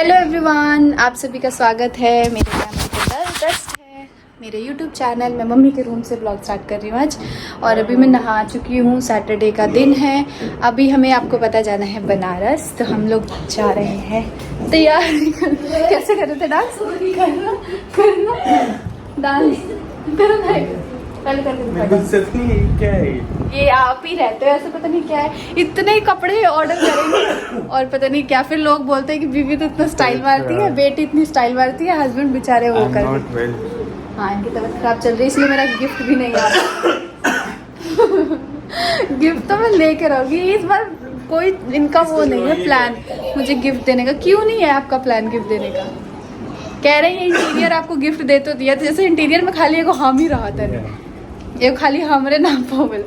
Hello everyone, आप सभी का स्वागत है मेरे चैनल जस्ट है मेरे यूट्यूब चैनल। मैं मम्मी के रूम से ब्लॉग स्टार्ट कर रही हूँ आज। और अभी मैं नहा चुकी हूँ, सैटरडे का दिन है। अभी हमें आपको पता जाना है बनारस, तो हम लोग जा रहे हैं तैयार। कैसे कर रहे थे डांस? करना डांस करो भाई, पहले कर। क्या है ये आप ही रहते हो ऐसे, पता नहीं क्या है, इतने ही कपड़े ऑर्डर करेंगे और पता नहीं क्या। फिर लोग बोलते हैं कि बीवी तो इतना स्टाइल मारती है, बेटी इतनी स्टाइल मारती है, हस्बैंड बेचारे वो कर। हाँ, इनकी तबीयत खराब चल रही है, इसलिए मेरा गिफ्ट भी नहीं आ रहा। गिफ्ट तो मैं लेकर आऊंगी इस बार। कोई इनका वो नहीं है प्लान मुझे गिफ्ट देने का। क्यों नहीं है आपका प्लान गिफ्ट देने का? कह रहे हैं इंटीरियर आपको गिफ्ट दे तो दिया, तो जैसे इंटीरियर में खाली एगो हम ही रहा था, ये खाली हमारे नाम पर बोल।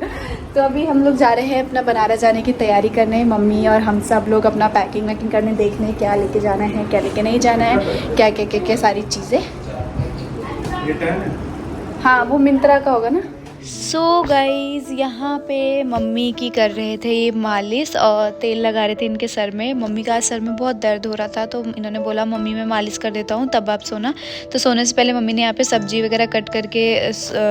तो अभी हम लोग जा रहे हैं अपना बनारस जाने की तैयारी करने, मम्मी और हम सब लोग अपना पैकिंग वैकिंग करने, देखने क्या लेके जाना है, क्या लेके नहीं जाना है, क्या क्या क्या क्या सारी चीज़ें। हाँ, वो मिंत्रा का होगा ना। सो गाइज़, यहाँ पे मम्मी की कर रहे थे ये मालिश और तेल लगा रहे थे इनके सर में। मम्मी का सर में बहुत दर्द हो रहा था, तो इन्होंने बोला मम्मी मैं मालिश कर देता हूँ तब आप सोना। तो सोने से पहले मम्मी ने यहाँ पे सब्जी वगैरह कट करके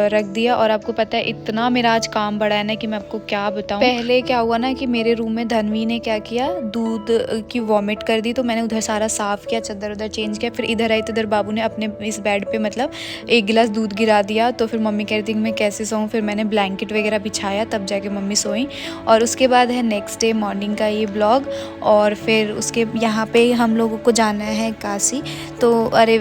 रख दिया। और आपको पता है इतना मेरा आज काम बढ़ा है ना कि मैं आपको क्या बताऊँ। पहले क्या हुआ ना कि मेरे रूम में धनवी ने क्या किया, दूध की वॉमिट कर दी, तो मैंने उधर सारा साफ़ किया, चद्दर उधर चेंज किया। फिर इधर आई तो इधर बाबू ने अपने इस बेड पर मतलब 1 गिलास दूध गिरा दिया। तो फिर मम्मी कह रही थी कि मैं कैसे सोऊं। फिर मैंने ब्लैंकेट वगैरह बिछाया, तब जाके मम्मी सोई। और उसके बाद है नेक्स्ट डे मॉर्निंग का ये ब्लॉग। और फिर उसके यहाँ पे हम लोगों को जाना है काशी। तो अरे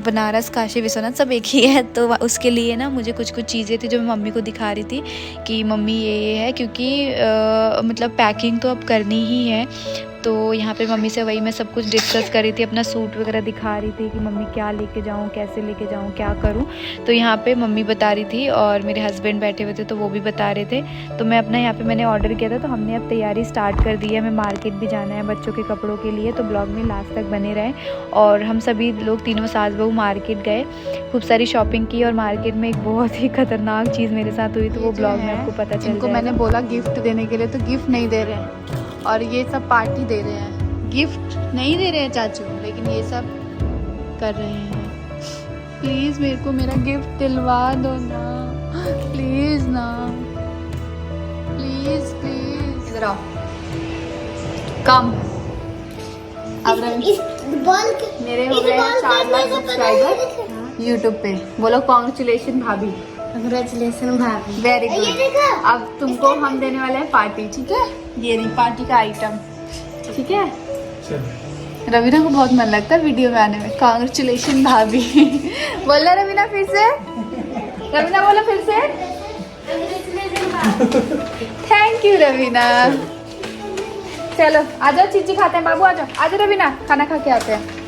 बनारस काशी विश्वनाथ सब एक ही है। तो उसके लिए ना मुझे कुछ कुछ चीज़ें थी जो मैं मम्मी को दिखा रही थी कि मम्मी ये है, क्योंकि मतलब पैकिंग तो अब करनी ही है। तो यहाँ पे मम्मी से वही मैं सब कुछ डिस्कस कर रही थी, अपना सूट वगैरह दिखा रही थी कि मम्मी क्या लेके जाऊँ, कैसे लेके जाऊँ, क्या करूँ। तो यहाँ पे मम्मी बता रही थी और मेरे हस्बैंड बैठे हुए थे तो वो भी बता रहे थे। तो मैं अपना यहाँ पे मैंने ऑर्डर किया था, तो हमने अब तैयारी स्टार्ट कर दी है। हमें मार्केट भी जाना है बच्चों के कपड़ों के लिए, तो ब्लॉग में लास्ट तक बने रहें। और हम सभी लोग तीनों सास बहू मार्केट गए, खूब सारी शॉपिंग की। और मार्केट में एक बहुत ही खतरनाक चीज़ मेरे साथ हुई, तो वो ब्लॉग में आपको पता चल जाएगा। मैंने बोला गिफ्ट देने के लिए, तो गिफ्ट नहीं दे रहे हैं और ये सब पार्टी दे रहे हैं। गिफ्ट नहीं दे रहे हैं चाचू, लेकिन ये सब कर रहे हैं। प्लीज़ मेरे को मेरा गिफ्ट दिलवा दो ना, प्लीज़ ना, प्लीज़ प्लीज़। इधर आओ, कम। अब मेरे हो गए 4 लाख सब्सक्राइबर यूट्यूब पे। बोलो कॉन्ग्रेचुलेशन भाभी। कंग्रेचुलेशन भाभी। Very good. अब तुमको हम देने वाले हैं पार्टी, ठीक है? ये रही पार्टी का आइटम, ठीक है? रवीना को बहुत मन लगता है वीडियो में आने में। कॉन्ग्रेचुलेशन भाभी। बोलना रवीना फिर से, रवीना बोलो फिर से। Thank you Raveena. चलो आ जाओ, चीची खाते हैं। बाबू आ जाओ, आ जाओ रवीना, खाना खा के आते हैं।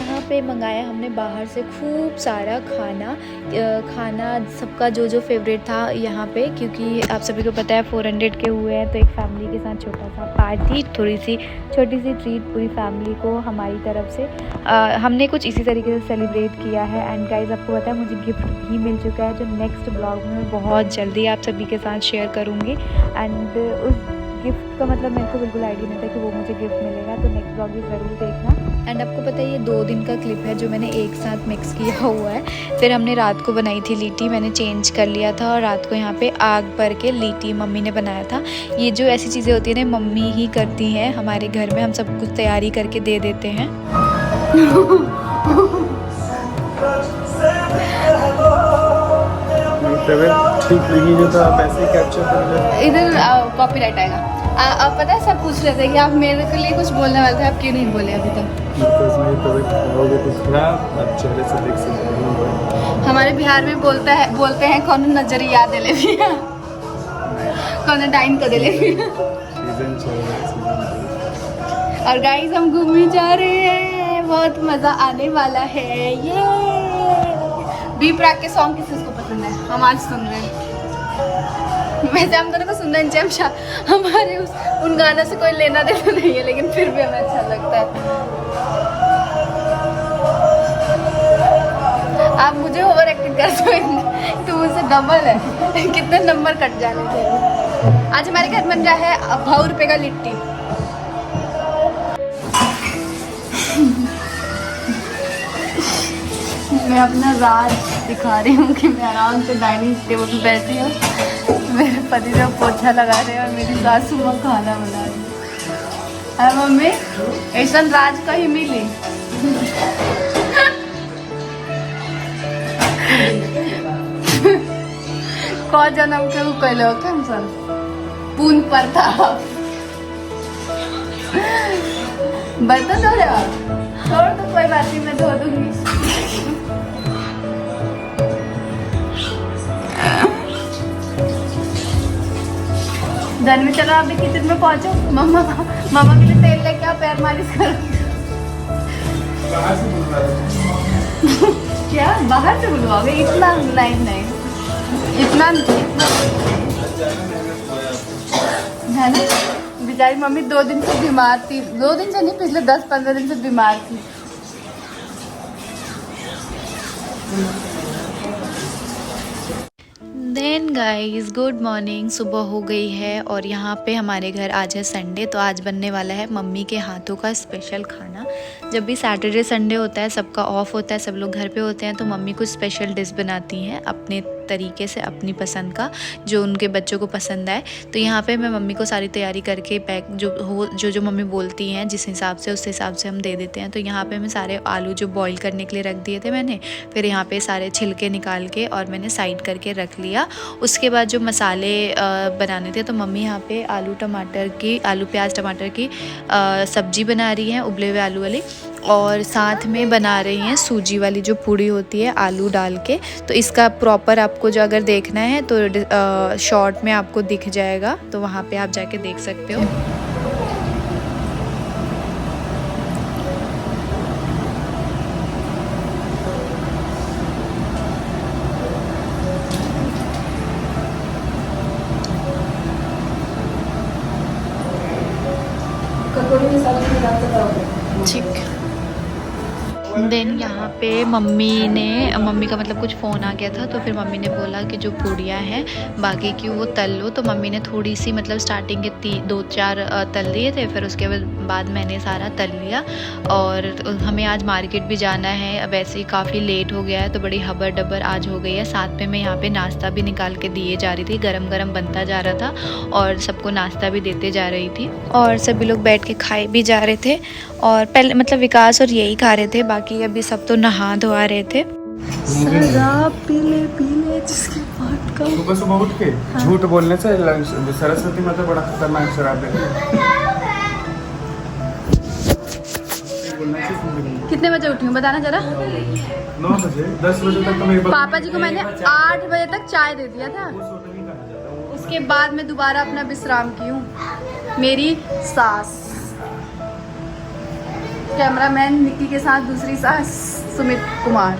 यहाँ पे मंगाया हमने बाहर से खूब सारा खाना सबका जो जो फेवरेट था यहाँ पे, क्योंकि आप सभी को पता है 400 के हुए हैं। तो एक फैमिली के साथ छोटा सा पार्टी, थोड़ी सी छोटी सी ट्रीट पूरी फैमिली को हमारी तरफ से। हमने कुछ इसी तरीके से सेलिब्रेट किया है। एंड गाइज आपको पता है मुझे गिफ्ट भी मिल चुका है, जो नेक्स्ट ब्लॉग में मैं बहुत जल्दी आप सभी के साथ शेयर करूँगी। एंड उस गिफ्ट का मतलब मेरे को बिल्कुल आइडिया नहीं था कि वो मुझे गिफ्ट मिलेगा, तो नेक्स्ट ब्लॉग भी ज़रूर देखना। एंड आपको पता है ये 2 दिन का क्लिप है जो मैंने एक साथ मिक्स किया हुआ है। फिर हमने रात को बनाई थी लीटी, मैंने चेंज कर लिया था। और रात को यहाँ पे आग पर के लीटी मम्मी ने बनाया था। ये जो ऐसी चीज़ें होती है ना, मम्मी ही करती हैं हमारे घर में, हम सब कुछ तैयारी करके दे देते हैं। ठीक लगी जो तो आप ऐसे कैप्चर कर लें। इधर कॉपीराइट आएगा। अब पता है सब पूछ रहे थे कि आप मेरे के लिए कुछ बोलने वाले थे, आप क्यों नहीं बोले अभी तक? हमारे बिहार में बोलते हैं कौन नजरिया दे ले भैया, कौन डाइन को दे ले भैया। और गाइस हम घूमने जा रहे हैं, बहुत मज़ा आने वाला है। ये बी प्राक के सॉन्ग किसको पसंद है? हम आज सुन रहे हैं। वैसे हम दोनों को सुनना चाहिए, हमारे उन गानों से कोई लेना देना नहीं है, लेकिन फिर भी हमें अच्छा लगता है। आप मुझे ओवर एक्टिंग करते हो, तो मुझसे डबल है। कितने नंबर कट जाने चाहिए। आज हमारे घर बन रहा है 2 रुपये का लिट्टी। मैं अपना राज दिखा रही हूँ कि मैं आराम से डाइनिंग टेबल पे बैठी हूँ, मेरे पति जब पोछा लगा रहे हैं और मेरी सासू माँ खाना बना रही है मम्मी ऐसा राज का ही मिली। क जन्म के ऊ कैले हो क्या सर पून प्रताप बर्तन धो रहे हो? छोड़ तो कोई बात नहीं, मैं धो दूंगी। धन में चलो अभी किचन में पहुंचो, मम्मा मामा के लिए तेल लेके आओ, पैर मालिश करो। क्या बाहर से बुलवाओगे? इतना नहीं इतना है ना। बेचारी मम्मी 2 दिन से बीमार थी, 2 दिन से नहीं पिछले 10-15 दिन से बीमार थी। देन गाइस गुड मॉर्निंग, सुबह हो गई है और यहाँ पे हमारे घर आज है संडे, तो आज बनने वाला है मम्मी के हाथों का स्पेशल खाना। जब भी सैटरडे संडे होता है, सबका ऑफ होता है, सब लोग घर पे होते हैं, तो मम्मी कुछ स्पेशल डिश बनाती हैं अपने तरीके से, अपनी पसंद का, जो उनके बच्चों को पसंद आए। तो यहाँ पे मैं मम्मी को सारी तैयारी करके पैक जो मम्मी बोलती हैं जिस हिसाब से, उस हिसाब से हम दे देते हैं। तो यहाँ पे मैं सारे आलू जो बॉईल करने के लिए रख दिए थे मैंने, फिर यहाँ पे सारे छिलके निकाल के और मैंने साइड करके रख लिया। उसके बाद जो मसाले बनाने थे, तो मम्मी यहाँ पे आलू प्याज टमाटर की सब्जी बना रही हैं, उबले हुए आलू वाली, और साथ में बना रही हैं सूजी वाली जो पूड़ी होती है आलू डाल के। तो इसका प्रॉपर आपको जो अगर देखना है तो शॉर्ट में आपको दिख जाएगा, तो वहाँ पे आप जाके देख सकते हो। ठीक। देन यहाँ पे मम्मी का मतलब कुछ फ़ोन आ गया था, तो फिर मम्मी ने बोला कि जो पूड़ियाँ हैं बाकी की वो तल लो। तो मम्मी ने थोड़ी सी मतलब स्टार्टिंग के 2-4 तल लिए थे, फिर उसके बाद मैंने सारा तल लिया। और हमें आज मार्केट भी जाना है, वैसे ही काफ़ी लेट हो गया है, तो बड़ी हबर डबर आज हो गई है। साथ में मैं यहाँ पे नाश्ता भी निकाल के दिए जा रही थी, गरम गरम बनता जा रहा था और सबको नाश्ता भी देते जा रही थी, और सभी लोग बैठ के खाए भी जा रहे थे। और पहले मतलब विकास और यही खा रहे थे, बाकी अभी सब तो नहा धोआ रहे थे। शराब पीले जिसके बात का सुबह उठ के झूठ बोलने से सरस्वती माता बड़ा खतरनाक शराब देती है। कितने बजे उठी हूँ बताना जरा? 9 बजे 10 बजे तक तो मेरे पापा जी को मैंने 8 बजे तक चाय दे दिया था, उसके बाद मैं दोबारा अपना विश्राम की हूँ। मेरी सास, कैमरामैन निक्की के साथ दूसरी सास सुमित कुमार।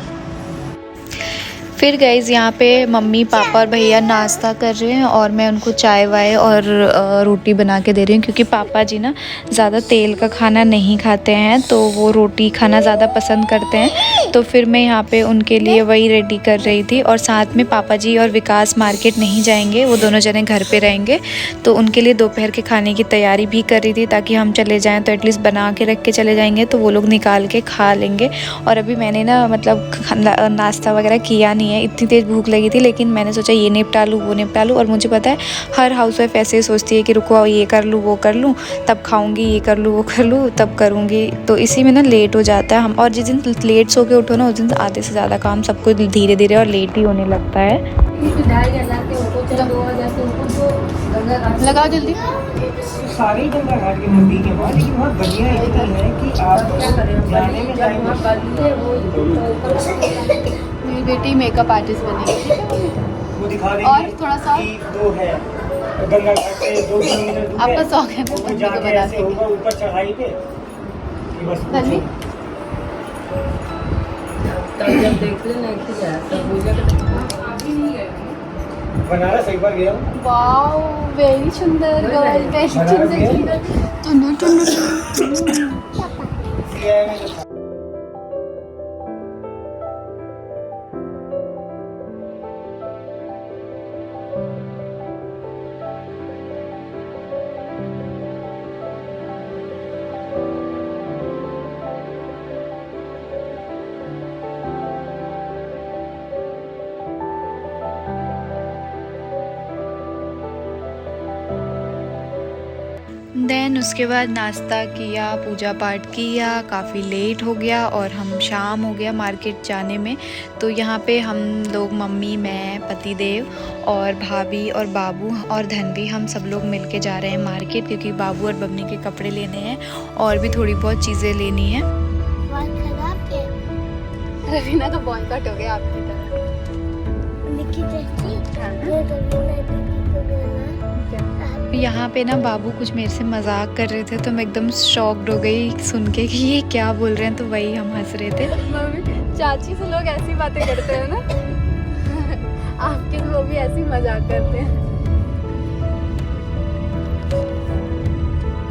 फिर गाइज़ यहाँ पे मम्मी पापा और भैया नाश्ता कर रहे हैं और मैं उनको चाय वाय और रोटी बना के दे रही हूँ, क्योंकि पापा जी ना ज़्यादा तेल का खाना नहीं खाते हैं, तो वो रोटी खाना ज़्यादा पसंद करते हैं। तो फिर मैं यहाँ पे उनके लिए वही रेडी कर रही थी। और साथ में पापा जी और विकास मार्केट नहीं जाएंगे, वो दोनों जने घर पे रहेंगे, तो उनके लिए दोपहर के खाने की तैयारी भी कर रही थी, ताकि हम चले जाएँ तो एटलीस्ट बना के रख के चले जाएंगे, तो वो लोग निकाल के खा लेंगे। और अभी मैंने ना मतलब नाश्ता वगैरह किया नहीं है, इतनी तेज़ भूख लगी थी, लेकिन मैंने सोचा ये निपटा लूँ वो निपटा लूँ। और मुझे पता है हर हाउसवाइफ ऐसे ही सोचती है कि रुको ये कर लूँ वो कर लूँ तब खाऊंगी, ये कर लूँ वो कर लूँ तब करूँगी, तो इसी में ना लेट हो जाता है हम। और जिस दिन लेट सो के उठो ना, उस दिन आधे से ज़्यादा काम सबको धीरे धीरे और लेट ही होने लगता है। लगाओ जल्दी। सारी गंगा घाट के नजदीक है वहाँ, लेकिन वहाँ बढ़िया इतना है कि आप जाने में मेरी बेटी मेकअप आर्टिस्ट बनेगी, वो दिखा देंगे। और थोड़ा सा दो है गंगा घाट से 2 किलोमीटर दूर आपका शौक है वो बच्चे को जाके बना ऐसे होगा ऊपर चढ़ाई पे, ये बस धनी बनारस एक बार गया हूँ। वाओ वेरी सुंदर गर्ल, वेरी सुंदर। टुनु टुनु देन उसके बाद नाश्ता किया, पूजा पाठ किया, काफ़ी लेट हो गया और हम शाम हो गया मार्केट जाने में। तो यहाँ पे हम लोग मम्मी, मैं, पतिदेव और भाभी और बाबू और धनवी हम सब लोग मिलके जा रहे हैं मार्केट, क्योंकि बाबू और बबनी के कपड़े लेने हैं और भी थोड़ी बहुत चीज़ें लेनी है। रवीना का बॉयकॉट हो गया आपकी तरह। यहाँ पे ना बाबू कुछ मेरे से मजाक कर रहे थे तो मैं एकदम शॉक्ड हो गई सुन के कि ये क्या बोल रहे हैं, तो वही हम हंस रहे थे। मम्मी, चाची से लोग ऐसी बातें करते हैं ना आपके तो वो भी ऐसी मजाक करते हैं।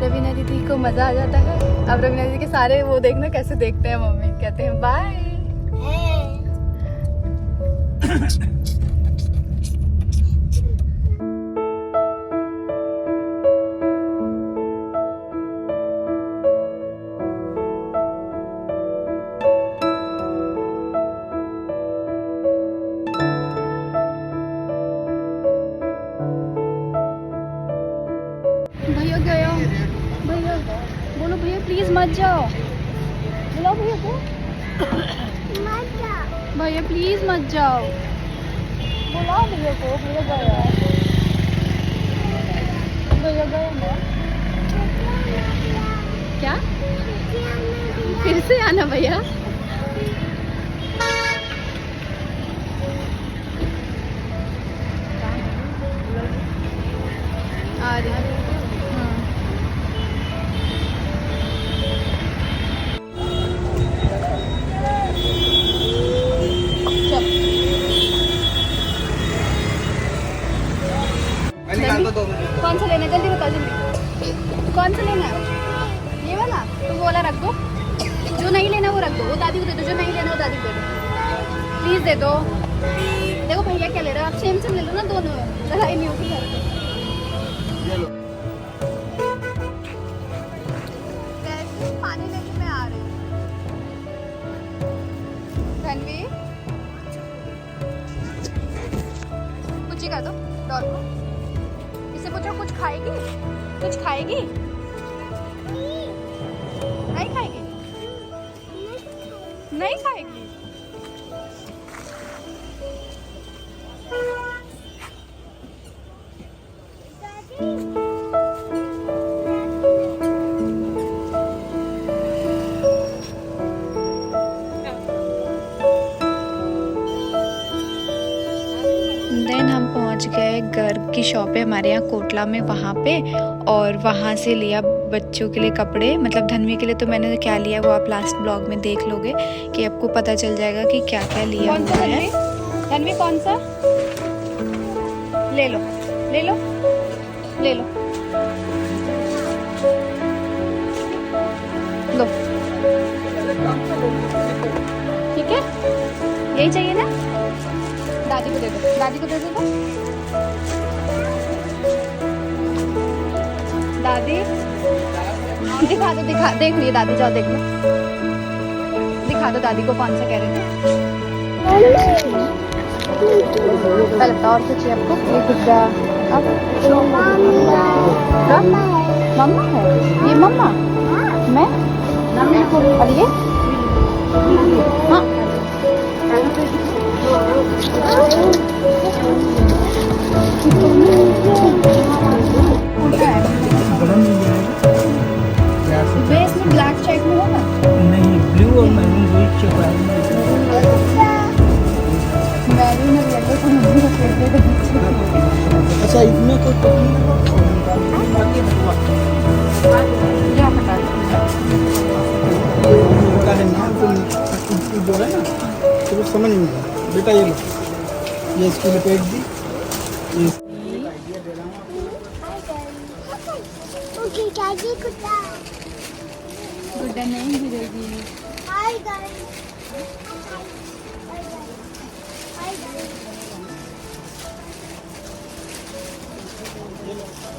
रवीना दीदी को मजा आ जाता है। अब रवीना दीदी के सारे वो देखना कैसे देखते हैं, मम्मी कहते हैं बाय। भैया गया, भैया बोलो भैया प्लीज मत जाओ, बुलाओ भैया को, भैया प्लीज मत जाओ, बुलाओ भैया को, भैया गया, भैया गया। क्या फिर से आना भैया? आ रही है। कौन सा लेना है जल्दी बताओ, जल्दी कौन सा लेना है? ये वाला तो वो वाला रख दो, जो नहीं लेना वो रख दो, वो दादी को दे दो, जो नहीं लेना वो दादी को दे दो, प्लीज दे दो। देखो भैया क्या ले रहे हो आप, सेम सेम ले लो ना दोनों, लड़ाई नहीं होगी घर पे। पानी लेके मैं आ रही हूँ। रणवीर कुछ ही कर दो डॉल को, इससे पूछो कुछ खाएगी, कुछ खाएगी? नहीं खाएगी, नहीं खाएगी। देन हम पहुंच गए गर्ग की शॉप है हमारे यहाँ कोटला में, वहाँ पे, और वहाँ से लिया बच्चों के लिए कपड़े, मतलब धनवी के लिए तो मैंने क्या लिया वो आप लास्ट ब्लॉग में देख लोगे कि आपको पता चल जाएगा कि क्या क्या लिया हुआ है। धनवी कौन सा ले लो, ले लो, ले लो, लो, ठीक है यही चाहिए ना? दादी को दे दो, दादी को दे दो, दादी दिखा दो, दिखा देख ली दादी, जाओ देख लो, दिखा दो दादी को कौन सा कह रहे थे। पहले बताओ और क्या चाहिए आपको? ये गुड्डा, अब मम्मा है, ये मम्मा, मैं, और ये हाँ बेस में ब्लैक चेक में होगा नहीं, ब्लू और मैरून वही चेक। मैरून और येलो को मम्मी को फेंक दे दो। अच्छा इसमें कोई क्या पता जो है ना तो समझ नहीं आता बेटा। ये लो, ये इसके लिए पेट दी, गुड्डा नहीं गिरेगी।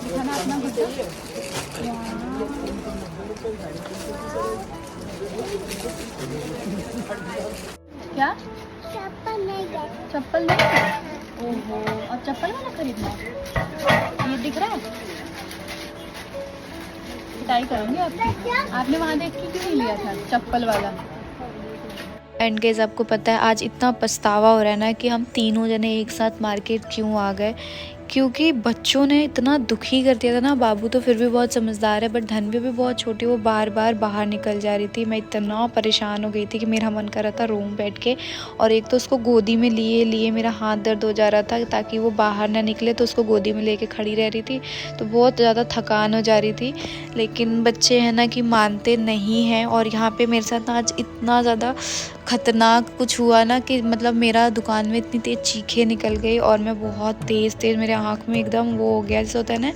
दिखाना अपना गुड्डा। क्या चप्पल नहीं है, चप्पल नहीं है? ओहो, अब चप्पल वाला खरीदना है? ये दिख रहा है पिटाई करूँगी आपकी। आपने वहाँ देख के क्यों नहीं लिया था चप्पल वाला? एंड गाइस आपको पता है आज इतना पछतावा हो रहा है ना कि हम तीनों जने एक साथ मार्केट क्यों आ गए, क्योंकि बच्चों ने इतना दुखी कर दिया था ना। बाबू तो फिर भी बहुत समझदार है, बट धनवी भी बहुत छोटी, वो बार बार बाहर निकल जा रही थी। मैं इतना परेशान हो गई थी कि मेरा मन कर रहा था रूम बैठ के, और एक तो उसको गोदी में लिए लिए मेरा हाथ दर्द हो जा रहा था ताकि वो बाहर ना निकले, तो उसको गोदी में लेके खड़ी रह रही थी, तो बहुत ज़्यादा थकान हो जा रही थी। लेकिन बच्चे हैं ना कि मानते नहीं हैं, और यहाँ पे मेरे साथ आज इतना ज़्यादा ख़तरनाक कुछ हुआ ना कि मतलब मेरा दुकान में इतनी तेज़ चीखें निकल गई, और मैं बहुत तेज़ मेरे आँख में एकदम वो हो गया, जैसे होता है ना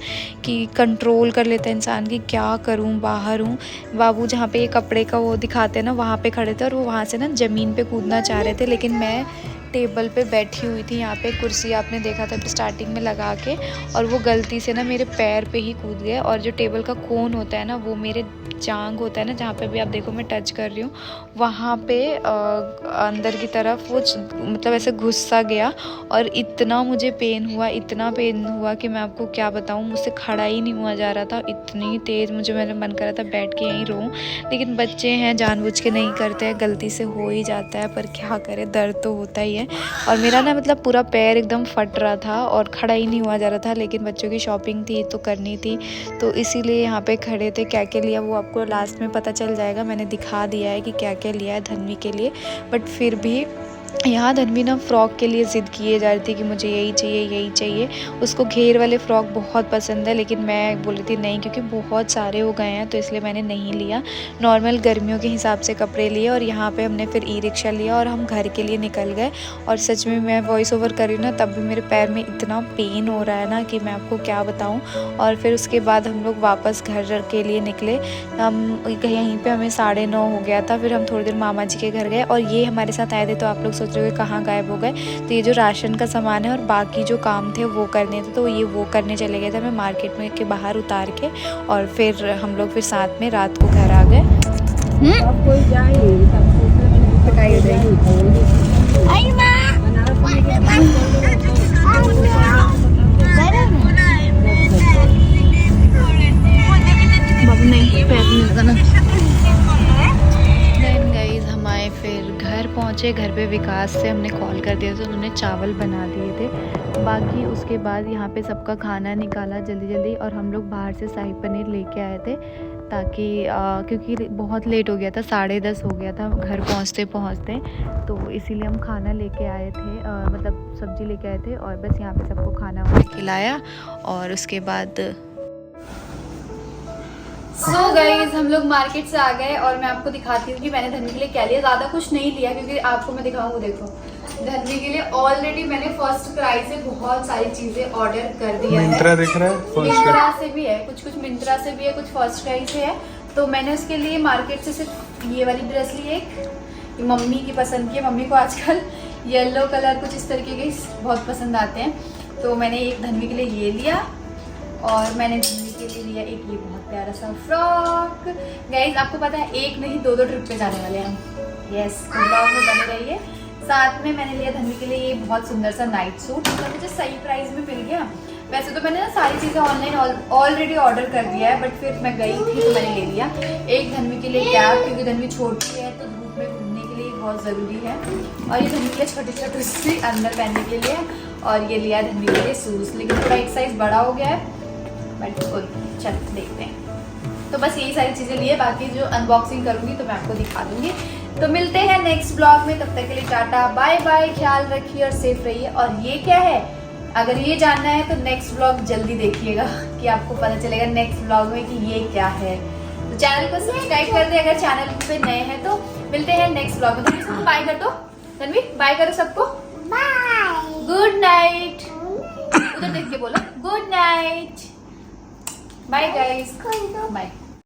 कि कंट्रोल कर लेता है इंसान कि क्या करूं, बाहर हूं। बाबू जहाँ पे ये कपड़े का वो दिखाते हैं ना वहाँ पे खड़े थे, और वो वहाँ से ना ज़मीन पे कूदना चाह रहे थे, लेकिन मैं टेबल पे बैठी हुई थी। यहाँ पे कुर्सी आपने देखा था स्टार्टिंग में लगा के, और वो गलती से ना मेरे पैर पे ही कूद गए, और जो टेबल का कोन होता है ना वो मेरे जांग होता है ना, जहाँ पे भी आप देखो मैं टच कर रही हूँ, वहाँ पे अंदर की तरफ वो मतलब ऐसे घुस सा गया, और इतना मुझे पेन हुआ, इतना पेन हुआ कि मैं आपको क्या बताऊँ, मुझसे खड़ा ही नहीं हुआ जा रहा था, इतनी तेज़ मुझे मेरा मन कर रहा था बैठ के यहीं रोऊं। लेकिन बच्चे हैं, जानबूझ के नहीं करते हैं, गलती से हो ही जाता है, पर क्या करें, दर्द तो होता ही है। और मेरा ना मतलब पूरा पैर एकदम फट रहा था और खड़ा ही नहीं हुआ जा रहा था, लेकिन बच्चों की शॉपिंग थी तो करनी थी, तो इसीलिए यहाँ पे खड़े थे। क्या क्या लिया वो आपको लास्ट में पता चल जाएगा, मैंने दिखा दिया है कि क्या क्या लिया है धन्वी के लिए, बट फिर भी यहाँ धन्वी ना फ़्रॉक के लिए ज़िद किए जा रही थी कि मुझे यही चाहिए यही चाहिए। उसको घेर वाले फ़्रॉक बहुत पसंद है, लेकिन मैं बोली थी नहीं, क्योंकि बहुत सारे हो गए हैं, तो इसलिए मैंने नहीं लिया। नॉर्मल गर्मियों के हिसाब से कपड़े लिए, और यहाँ पे हमने फिर ई-रिक्शा लिया और हम घर के लिए निकल गए। और सच में मैं वॉइस ओवर कर रही हूँ ना, तब भी मेरे पैर में इतना पेन हो रहा है ना कि मैं आपको क्या बताऊँ। और फिर उसके बाद हम लोग वापस घर के लिए निकले। हम यहीं पर हमें 9:30 हो गया था। फिर हम थोड़ी देर मामा जी के घर गए, और ये हमारे साथ आए थे, तो आप लोग सोच रहे हो कहाँ गायब हो गए, तो ये जो राशन का सामान है और बाकी जो काम थे वो करने थे, तो ये वो करने चले गए थे। मैं मार्केट में के बाहर उतार के, और फिर हम लोग फिर साथ में रात को घर आ गए। फिर घर पहुँचे, घर पे विकास से हमने कॉल कर दिया, तो उन्होंने चावल बना दिए थे। बाकी उसके बाद यहाँ पे सबका खाना निकाला जल्दी जल्दी, और हम लोग बाहर से शाही पनीर लेके आए थे, ताकि क्योंकि बहुत लेट हो गया था, 10:30 हो गया था घर पहुँचते पहुँचते, तो इसीलिए हम खाना लेके आए थे, मतलब सब्ज़ी लेके आए थे, और बस यहाँ पे सबको खाना खिलाया। और उसके बाद सो गाइस हम लोग मार्केट से आ गए, और मैं आपको दिखाती हूँ कि मैंने धन्वी के लिए क्या लिया। ज़्यादा कुछ नहीं लिया, क्योंकि आपको मैं दिखाऊँ, देखो धन्वी के लिए ऑलरेडी मैंने फर्स्ट क्राई से बहुत सारी चीज़ें ऑर्डर कर दिया है। मिंत्रा दिख रहा है, मिंत्रा से भी है, कुछ मिंत्रा से भी है, कुछ फर्स्ट क्राई से है। तो मैंने उसके लिए मार्केट से सिर्फ ये वाली ड्रेस ली, एक मम्मी की पसंद की है। मम्मी को आजकल येलो कलर कुछ इस तरीके के बहुत पसंद आते हैं, तो मैंने एक धन्वी के लिए ये लिया, और मैंने धन्वी के लिए लिया एक ये बहुत प्यारा सा फ्रॉक। गाइज आपको पता है एक नहीं दो ट्रिप पे जाने वाले हैं हम। यस, ब्लॉग में बने रहिए। साथ में मैंने लिया धन्वी के लिए ये बहुत सुंदर सा नाइट सूट, मतलब मुझे सही प्राइस में मिल गया। वैसे तो मैंने ना सारी चीज़ें ऑनलाइन ऑलरेडी ऑर्डर कर दिया है, बट फिर मैं गई थी तो मैंने ले लिया। एक धन्वी के लिए कैप, क्योंकि धन्वी छोटी है तो धूप में घूमने के लिए बहुत ज़रूरी है, और ये धन्वी के लिए छोटे छोटे सी अंदर पहनने के लिए, और ये लिया धन्वी के लिए शूज़, लेकिन थोड़ा एक साइज़ बड़ा हो गया है, बट चल देखते हैं। तो बस यही सारी चीज़ें लिए, बाकी जो अनबॉक्सिंग करूँगी तो मैं आपको दिखा दूँगी। तो मिलते हैं नेक्स्ट ब्लॉग में, तब तक के लिए टाटा बाय बाय, ख्याल रखिए और सेफ रहिए। और ये क्या है, अगर ये जानना है तो नेक्स्ट ब्लॉग जल्दी देखिएगा, कि आपको पता चलेगा नेक्स्ट ब्लॉग में कि ये क्या है। तो चैनल को सब्सक्राइब कर दे अगर चैनल पे नए हैं। तो मिलते हैं नेक्स्ट ब्लॉग में। तो सबको बाय कर दो, तन्वी बाय करो सबको, बाय, गुड नाइट, उधर देख के बोलो good night, bye guys, bye.